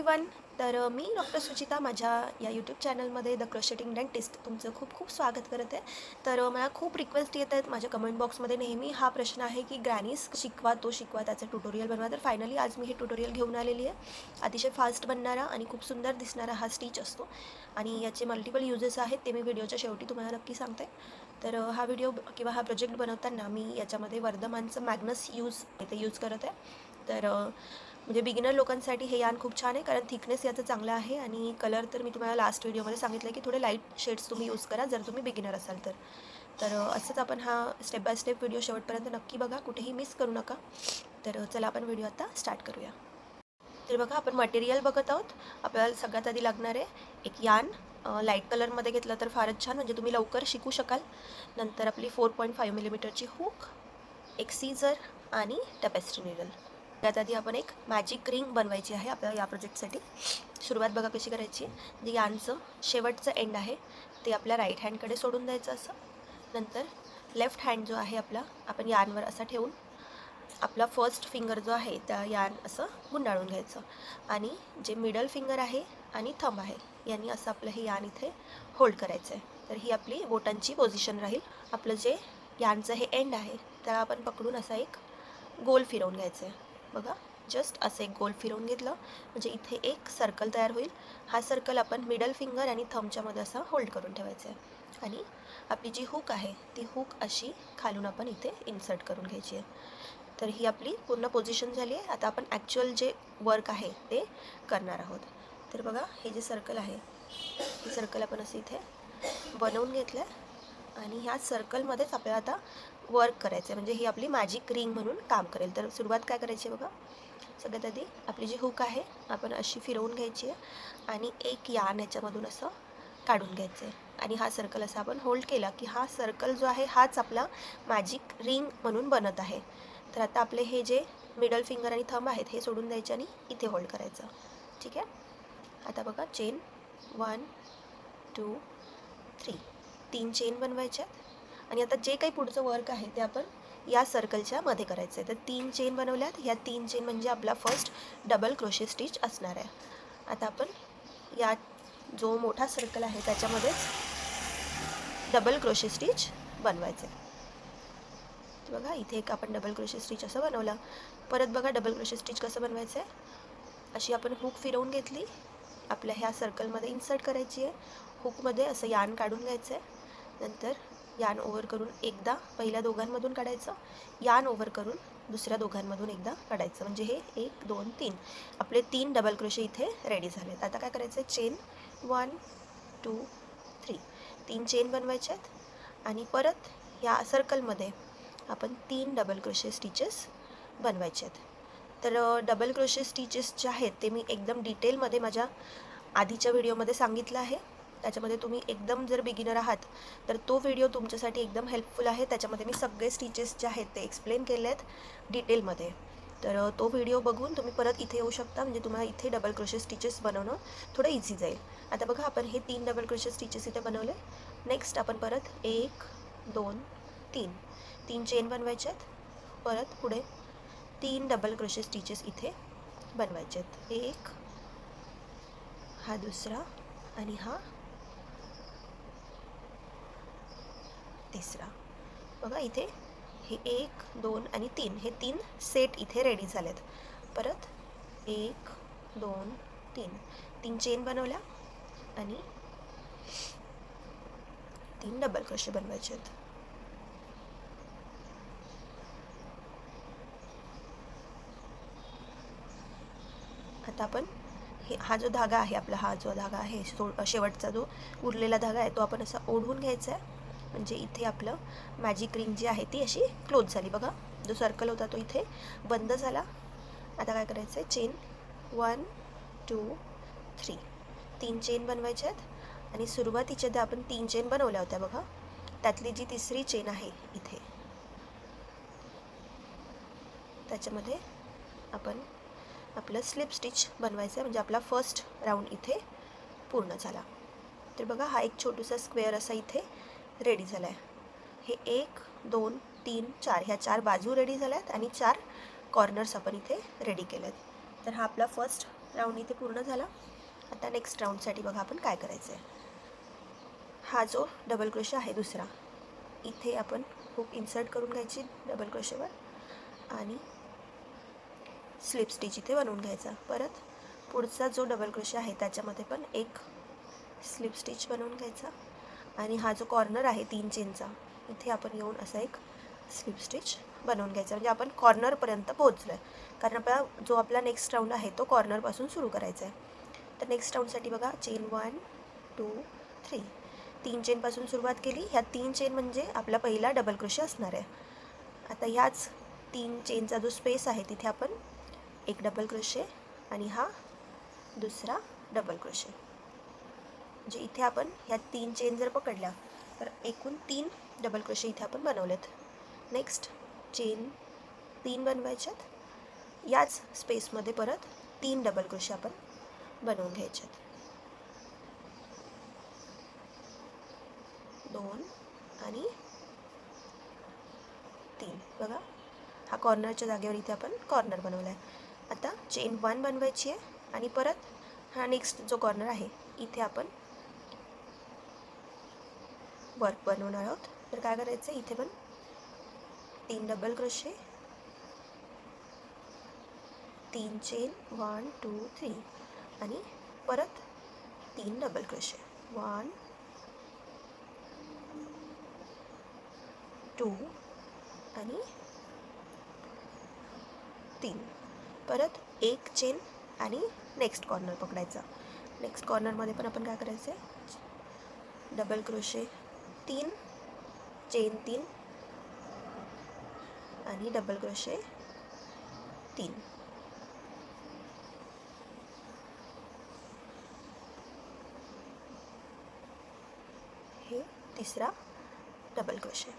Everyone. तर मी doctor Suchita माझ्या या यूट्यूब चॅनलमध्ये द क्रोशेटिंग डेंटिस्ट तुमचं खूप खूप स्वागत करत आहे. तर मला खूप रिक्वेस्ट येत आहेत माझ्या कमेंट बॉक्समध्ये. नेहमी हा प्रश्न आहे की ग्रॅनीज शिकवा, तो शिकवा, त्याचं ट्युटोरियल बनवा. तर फायनली आज मी हे ट्युटोरियल घेऊन आलेली आहे. अतिशय फास्ट बनणारा आणि खूप सुंदर दिसणारा हा स्टिच असतो आणि याचे मल्टिपल युजेस आहेत, ते मी व्हिडिओच्या शेवटी तुम्हाला नक्की सांगते. तर हा व्हिडिओ किंवा हा प्रोजेक्ट बनवताना मी याच्यामध्ये वर्धमानचं मॅग्नस यूज करत आहे. तर म्हणजे बिगिनर लोकांसाठी हे यान खूप छान आहे, कारण थिकनेस याचं चांगलं आहे आणि कलर तर मी तुम्हाला लास्ट व्हिडिओमध्ये सांगितलं की थोडे लाईट शेड्स तुम्ही यूज करा जर तुम्ही बिगिनर असाल तर. तर असंच आपण हा स्टेप बाय स्टेप व्हिडिओ शेवटपर्यंत नक्की बघा, कुठेही मिस करू नका. तर चला आपण व्हिडिओ आता स्टार्ट करूया. तर बघा, आपण मटेरियल बघत आहोत. आपल्याला सगळ्यात आधी लागणार आहे एक यान. लाईट कलरमध्ये घेतलं तर फारच छान, म्हणजे तुम्ही लवकर शिकू शकाल. नंतर आपली 4.5 मिलीमीटरची हुक, एक सीझर आणि टॅपेस्ट्री नीडल. त्यात आधी आपण एक मॅजिक रिंग बनवायची आहे आपल्याला या प्रोजेक्टसाठी. सुरुवात बघा कशी करायची. जे यानचं शेवटचं एंड आहे ते आपल्या राईट हँडकडे सोडून द्यायचं असं. नंतर लेफ्ट हँड जो आहे आपला, आपण यानवर असा ठेवून आपला फर्स्ट फिंगर जो आहे त्या यान असं गुंडाळून घ्यायचं आणि जे मिडल फिंगर आहे आणि थंब आहे यांनी असं आपलं हे यान इथे होल्ड करायचं आहे. तर ही आपली बोटांची पोझिशन राहील. आपलं जे यानचं हे एंड आहे त्याला आपण पकडून असा एक गोल फिरवून घ्यायचं आहे. बघा, जस्ट असं एक गोल फिरवून घेतलं म्हणजे इथे एक सर्कल तयार होईल. हा सर्कल आपण मिडल फिंगर आणि थंबच्या मध्ये असा होल्ड करून ठेवायचा आहे आणि आपली जी हुक आहे ती हुक अशी खालून आपण इथे इन्सर्ट करून घ्यायची आहे. तर ही आपली पूर्ण पोझिशन झाली आहे. आता आपण ॲक्च्युअल जे वर्क आहे ते करणार आहोत. तर बघा, हे जे सर्कल आहे हे सर्कल आपण असं इथे बनवून घेतलं आहे आणि ह्या सर्कलमध्येच आपल्याला आता वर्क करायचं आहे, म्हणजे ही आपली मॅजिक रिंग म्हणून काम करेल. तर सुरुवात काय करायची आहे बघा. सगळ्यात आधी आपली जी हुक आहे आपण अशी फिरवून घ्यायची आहे आणि एक यान याच्यामधून असं काढून घ्यायचं आहे आणि हा सर्कल असा आपण होल्ड केला की हा सर्कल जो आहे हाच आपला मॅजिक रिंग म्हणून बनत आहे. तर आता आपले हे जे मिडल फिंगर आणि थंब आहेत हे सोडून द्यायचे आणि इथे होल्ड करायचं. ठीक आहे. आता बघा, चेन 1 2 3 3 चेन बनवायच्या आणि आता जे काही पुढचं वर्क आहे ते आपण या सर्कलच्या मध्ये करायचं आहे. तर 3 चेन बनवल्यात. ह्या 3 चेन म्हणजे आपला फर्स्ट डबल क्रोशे स्टिच असणार आहे. आता आपण या जो मोठा सर्कल आहे त्याच्यामध्येच डबल क्रोशे स्टिच बनवायचे. बघा, इथे एक आपण डबल क्रोशे स्टिच असं बनवलं. परत बघा, डबल क्रोशे स्टिच कसं बनवायचं आहे. अशी आपण हुक फिरवून घेतली, आपल्या ह्या सर्कलमध्ये इन्सर्ट करायची आहे. हुकमध्ये असं यान काढून घ्यायचं आहे. नंतर यान ओव्हर करून एकदा पहिल्या दोघांमधून काढायचं, यान ओव्हर करून दुसऱ्या दोघांमधून एकदा काढायचं. म्हणजे हे 1 2 3 आपले 3 डबल क्रोशे इथे रेडी झालेत. आता काय करायचं आहे, चेन 1 2 3 3 चेन बनवायचे आहेत आणि परत या सर्कलमध्ये आपण 3 डबल क्रोशे स्टिचेस बनवायचे आहेत. तर डबल क्रोशे स्टिचेस जे आहेत ते मी एकदम डिटेलमध्ये माझ्या आधीच्या व्हिडिओमध्ये सांगितलं आहे. त्याच्यामध्ये तुम्ही एकदम जर बिगिनर आहात तर तो व्हिडिओ तुमच्यासाठी एकदम हेल्पफुल आहे. त्याच्यामध्ये मी सगळे स्टिचेस जे आहेत ते एक्सप्लेन केले आहेत डिटेलमध्ये. तर तो व्हिडिओ बघून तुम्ही परत इथे येऊ शकता, म्हणजे तुम्हाला इथे डबल क्रोशे स्टिचेस बनवणं थोडं इझी जाईल. आता बघा, आपण हे 3 डबल क्रोशे स्टिचेस इथे बनवले. नेक्स्ट आपण परत 1 2 3 3 चेन बनवायचे आहेत. परत पुढे 3 डबल क्रोशे स्टिचेस इथे बनवायचे आहेत. एक, हा दुसरा आणि हा तिसरा. बघा, इथे हे 1 2 आणि 3 हे 3 सेट इथे रेडी झालेत. परत 1 2 3 3 चेन बनवल्या आणि 3 डबल क्रोशे बनवायचे आहेत. आता आपण हा जो धागा आहे आपला, हा जो धागा आहे शेवटचा जो उरलेला धागा आहे तो आपण असा ओढून घ्यायचा आहे, म्हणजे इथे आपलं मॅजिक रिंग जी आहे ती अशी क्लोज झाली. बघा, जो सर्कल होता तो इथे बंद झाला. आता काय करायचं आहे, चेन 1 2 3 3 चेन बनवायच्या आहेत आणि सुरुवातीच्या ज्या आपण 3 चेन बनवल्या होत्या बघा, त्यातली जी तिसरी चेन आहे इथे त्याच्यामध्ये आपण आपलं स्लिप स्टिच बनवायचं आहे, म्हणजे आपला फर्स्ट राऊंड इथे पूर्ण झाला. तर बघा, हा एक छोटूसा स्क्वेअर असा इथे रेडी झाला आहे. हे 1 2 3 4 ह्या 4 बाजू रेडी झाल्या आहेत आणि 4 कॉर्नर्स आपण इथे रेडी केले आहेत. तर हा आपला फर्स्ट राऊंड इथे पूर्ण झाला. आता नेक्स्ट राऊंडसाठी बघा आपण काय करायचं आहे. हा जो डबल क्रोशे आहे दुसरा, इथे आपण हुक इन्सर्ट करून घ्यायची डबल क्रोशेवर आणि स्लिप स्टिच इथे बनवून घ्यायचा. परत पुढचा जो डबल क्रोशे आहे त्याच्यामध्ये पण एक स्लिप स्टिच बनवून घ्यायचा आणि हा जो कॉर्नर आहे 3 चेनचा, इथे आपण येऊन असा एक स्लिप स्टिच बनवून घ्यायचा. म्हणजे आपण कॉर्नरपर्यंत पोहोचलो आहे, कारण जो आपला नेक्स्ट राऊंड आहे तो कॉर्नरपासून सुरू करायचा आहे. तर नेक्स्ट राऊंडसाठी बघा चेन 1 2 3 3 चेनपासून सुरुवात केली. ह्या 3 चेन म्हणजे आपला पहिला डबल क्रोशे असणार आहे. आता ह्याच 3 चेनचा जो स्पेस आहे तिथे आपण एक डबल क्रोशे आणि हा दुसरा डबल क्रोशे, म्हणजे इथे आपण ह्या 3 चेन जर पकडल्या तर एकूण 3 डबल क्रोशे इथे आपण बनवलेत. Next chain 3 बनवायच्यात. याच स्पेसमध्ये परत 3 डबल क्रोशे आपण बनवून घ्यायच्यात. 2 आणि 3. बघा, हा कॉर्नरच्या जागेवर इथे आपण कॉर्नर बनवला आहे. आता चेन 1 बनवायची आहे आणि परत हा नेक्स्ट जो कॉर्नर आहे इथे आपण वर्क बनवणार आहोत. तर काय करायचं, इथे पण 3 डबल क्रोशे, 3 चेन 1 2 3 आणि परत 3 डबल क्रोशे 1 2 आणि 3. परत एक चेन आणि नेक्स्ट कॉर्नर पकडायचा. नेक्स्ट कॉर्नरमध्ये पण आपण काय करायचं आहे, डबल क्रोशे 3 चेन 3 आणि डबल क्रोशे 3. हे तिसरा डबल क्रोशे.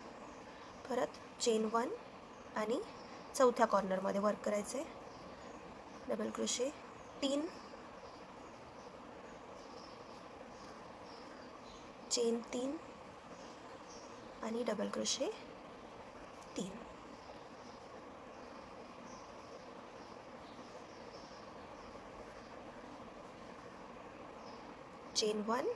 परत चेन 1 आणि चौथ्या कॉर्नरमध्ये वर्क करायचं आहे. डबल क्रोशे 3 चेन 3 आणि डबल क्रोशे 3. चेन 1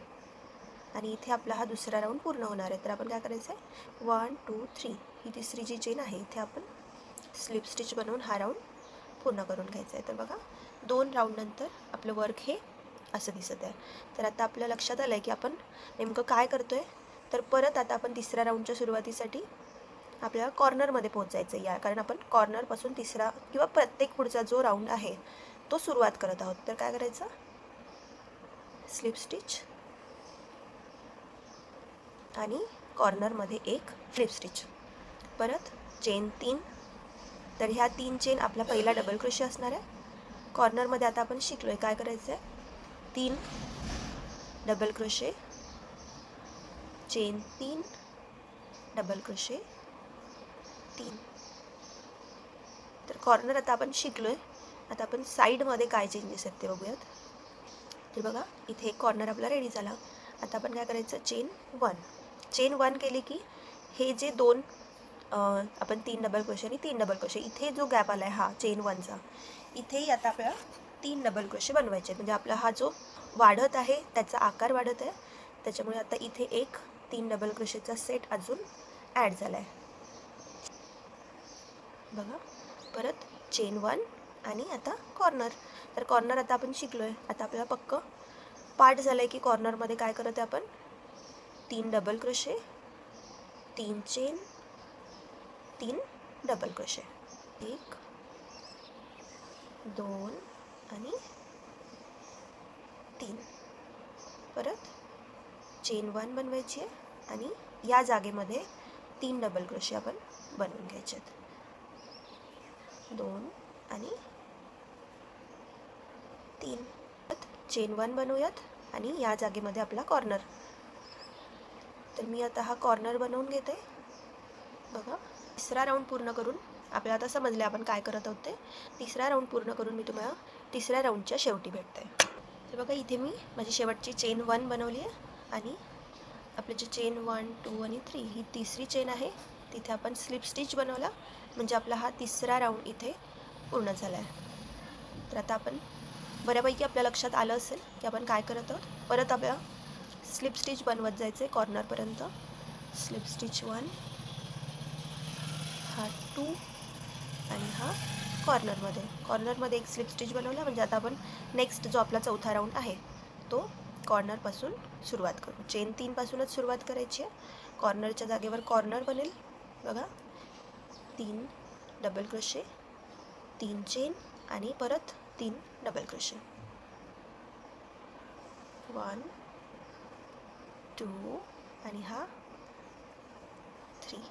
आणि इथे आपला हा दुसरा राऊंड पूर्ण होणार आहे. तर आपण काय करायचं आहे, 1 2 3 ही तिसरी जी चेन आहे इथे आपण स्लिप स्टिच बनवून हा राऊंड पूर्ण करून घ्यायचा आहे. तर बघा, 2 राऊंडनंतर आपलं वर्क हे असं दिसत आहे. तर आता आपल्या लक्षात आलं आहे की आपण नेमकं काय करतो आहे. तर परत आता आपण तिसऱ्या राऊंडच्या सुरुवातीसाठी आपल्याला कॉर्नरमध्ये पोहोचायचं आहे. कारण आपण कॉर्नरपासून तिसरा किंवा प्रत्येक पुढचा जो राऊंड आहे तो सुरुवात करत आहोत. तर काय करायचं, स्लिप स्टिच आणि कॉर्नरमध्ये एक स्लिप स्टिच, परत चेन 3. तर ह्या 3 चेन आपला पहिला डबल क्रोशे असणार आहे. कॉर्नरमध्ये आता आपण शिकलो आहे काय करायचं आहे, 3 double crochet, chain 3 double crochet 3. तर कॉर्नर आता आपण शिकलो आहे. आता आपण साईडमध्ये काय चेंजेस आहेत ते बघूयात. तर बघा, इथे एक कॉर्नर आपला रेडी झाला. आता आपण काय करायचं, चेन 1 केली की हे जे 2 आपण 3 डबल क्रोशे आणि 3 डबल क्रोशे, इथे जो गॅप आला आहे हा चेन 1चा, इथेही आता आपल्याला 3 डबल क्रोशे बनवायचे आहेत. म्हणजे आपला हा जो वाढत आहे त्याचा आकार वाढत आहे, त्याच्यामुळे आता इथे एक 3 डबल क्रोशेचा सेट अजून ॲड झाला आहे. बघा, परत चेन 1 आणि आता कॉर्नर. तर कॉर्नर आता आपण शिकलो आहे. आता आपल्याला पक्क पार्ट झालं आहे की कॉर्नरमध्ये काय करत आहे आपण, 3 double crochet, 3 chain, 3 double crochet, 1 2 आणि 3. परत चेन 1 बनवायची आहे आणि या जागेमध्ये 3 डबल क्रोशे आपण बनवून घ्यायचे आहेत. 2 आणि 3. चेन 1 बनवूयात आणि या जागेमध्ये आपला कॉर्नर. तर मी आता हा कॉर्नर बनवून घेते. बघा, तिसरा राऊंड पूर्ण करून आपल्याला आता समजले आपण काय करत आहोत ते. तिसरा राऊंड पूर्ण करून मी तुम्हाला तिसऱ्या राऊंडच्या शेवटी भेटते. तर बघा, इथे मी माझी शेवटची चेन 1 बनवली आहे आणि आपले जे चेन 1 2 आणि 3 ही तिसरी चेन आहे तिथे आपण स्लिप स्टिच बनवला. म्हणजे आपला हा तिसरा राऊंड इथे पूर्ण झाला आहे. तर आता आपण बऱ्यापैकी आपल्या लक्षात आलं असेल की आपण काय करत आहोत. परत आपल्या स्लिप स्टिच बनवत जायचं आहे कॉर्नरपर्यंत. स्लिप स्टिच 1, हा 2 आणि हा कॉर्नरमध्ये एक स्लिप स्टिच बनवला. म्हणजे आता आपण नेक्स्ट जो आपला चौथा राऊंड आहे तो कॉर्नरपासून सुरुवात करू. चेन 3 पासूनच सुरुवात करायची आहे. कॉर्नरच्या जागेवर कॉर्नर बनेल बघा. 3 डबल क्रोशे, 3 चेन आणि परत 3 डबल क्रोशे. 1 2 आणि हा 3.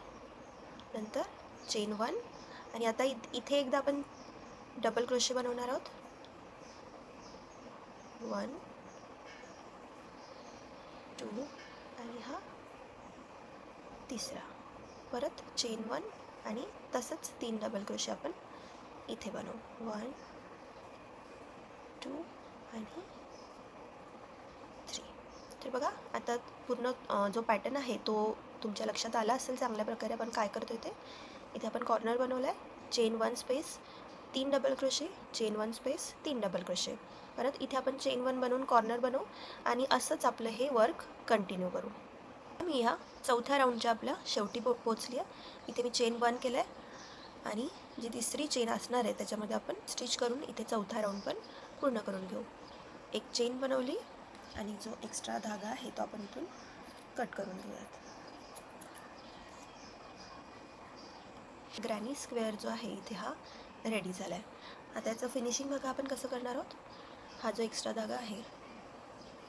नंतर चेन 1 आणि आता इथे एकदा आपण डबल क्रोशे बनवणार आहोत. 1 2 आणि हा तिसरा. परत चेन 1 आणि तसंच 3 डबल क्रोशे आपण इथे बनवू. 1 2 आणि 3. तर बघा आता पूर्ण जो पॅटर्न आहे तो तुमच्या लक्षात आला असेल चांगल्या प्रकारे. आपण काय करतो ते इथे आपण कॉर्नर बनवला आहे. Chain 1 space 3 double crochet, chain 1 space 3 double crochet. परत इथे आपण चेन 1 बनवून कॉर्नर बनवू आणि असंच आपलं हे वर्क कंटिन्यू करू. मी ह्या चौथ्या राऊंडच्या आपल्या शेवटी पोचली आहे. इथे मी चेन 1 केलं आहे आणि जी तिसरी चेन असणार आहे त्याच्यामध्ये आपण स्टिच करून इथे चौथा राऊंड पण पूर्ण करून घेऊ. एक चेन बनवली आणि जो एक्स्ट्रा धागा आहे तो आपण इथून कट करून घेऊयात. ग्रॅनी स्क्वेअर जो आहे इथे हा रेडी झाला आहे. आता याचं फिनिशिंग बघा आपण कसं करणार आहोत. हा जो एक्स्ट्रा धागा आहे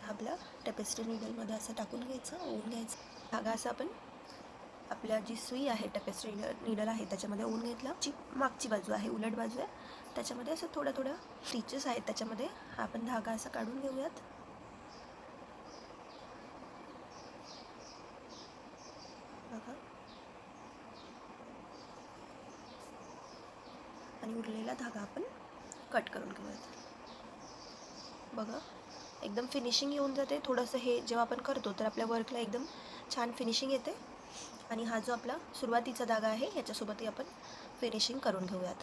हा आपल्या टेपेस्ट्री नीडलमध्ये असं टाकून घ्यायचं, ओवून घ्यायचं. धागा असा आपण आपल्या जी सुई आहे टेपेस्ट्री नीडल आहे त्याच्यामध्ये ओवून घेतला. जी मागची बाजू आहे उलट बाजू आहे त्याच्यामध्ये असं थोडं स्टिचेस आहेत त्याच्यामध्ये हा आपण धागा असा काढून घेऊयात. बघा आणि उरलेला धागा आपण कट करून घेऊयात. बघा एकदम फिनिशिंग येऊन जाते. थोडंसं हे जेव्हा आपण करतो तर आपल्या वर्कला एकदम छान फिनिशिंग येते. आणि हा जो आपला सुरुवातीचा धागा आहे याच्यासोबतही आपण फिनिशिंग करून घेऊयात.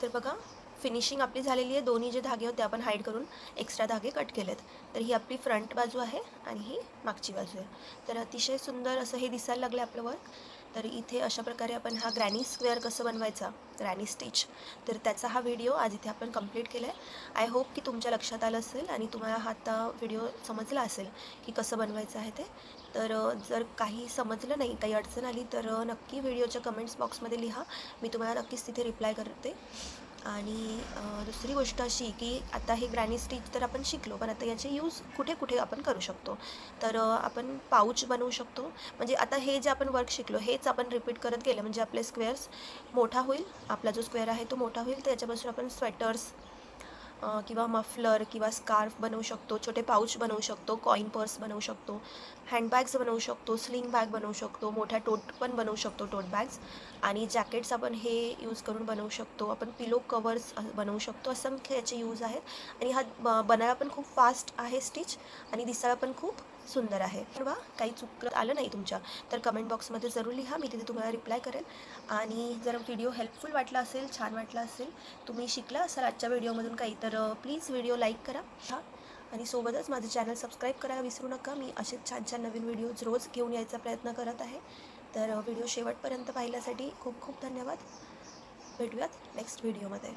तर बघा फिनिशिंग आपली झालेली आहे. दोन्ही जे धागे होते आपण हाईड करून एक्स्ट्रा धागे कट केलेत. तर ही आपली फ्रंट बाजू आहे आणि ही मागची बाजू आहे. तर अतिशय सुंदर असं हे दिसायला लागलं आपलं वर्क. तर इथे अशा प्रकारे आपण हा ग्रॅनी स्क्वेअर कसं बनवायचा, ग्रॅनी स्टिच, तर त्याचा हा व्हिडिओ आज इथे आपण कंप्लीट केला आहे. आय होप की तुमच्या लक्षात आलं असेल आणि तुम्हाला हा आता व्हिडिओ समजला असेल की कसं बनवायचं आहे ते. तर जर काही समजलं नाही, काही अडचण आली तर नक्की व्हिडिओच्या कमेंट्स बॉक्समध्ये लिहा. मी तुम्हाला नक्कीच तिथे रिप्लाय करते. आणि दुसरी गोष्ट अशी की आता हे ग्रॅनी स्टिच तर आपण शिकलो, पण आता याचे यूज कुठे कुठे आपण करू शकतो. तर आपण पाऊच बनवू शकतो. म्हणजे आता हे जे आपण वर्क शिकलो हेच आपण रिपीट करत गेलं म्हणजे आपले स्क्वेअर्स मोठा होईल. आपला जो स्क्वेअर आहे तो मोठा होईल. तर याच्यापासून आपण स्वेटर्स किंवा मफलर किंवा स्कार्फ बनवू शकतो, छोटे पाऊच बनवू शकतो, कॉईन पर्स बनवू शकतो, हँडबॅग्स बनवू शकतो, स्लिंग बॅग बनवू शकतो, मोठ्या टोट पण बनवू शकतो, टोट बॅग्स. आणि जॅकेट्स आपण हे यूज करून बनवू शकतो. आपण पिलो कवर्स बनवू शकतो. असंख्य याचे यूज आहेत. आणि हा बनायला पण खूप फास्ट आहे स्टिच आणि दिसायला पण खूप सुंदर आहे. किंवा काही चुकत आलं नाही तुमच्या तर कमेंट बॉक्समध्ये जरूर लिहा. मी तिथे तुम्हाला रिप्लाय करेल. आणि जर व्हिडिओ हेल्पफुल वाटला असेल, छान वाटला असेल, तुम्ही शिकला असाल आजच्या व्हिडिओमधून काही, तर प्लीज व्हिडिओ लाईक करा आणि सोबतच माझं चॅनल सबस्क्राईब करायला विसरू नका. मी असेच छान छान नवीन व्हिडिओज रोज घेऊन यायचा प्रयत्न करत आहे. तर व्हिडिओ शेवटपर्यंत पाहिल्यासाठी खूप खूप धन्यवाद. भेटूयात नेक्स्ट व्हिडिओमध्ये.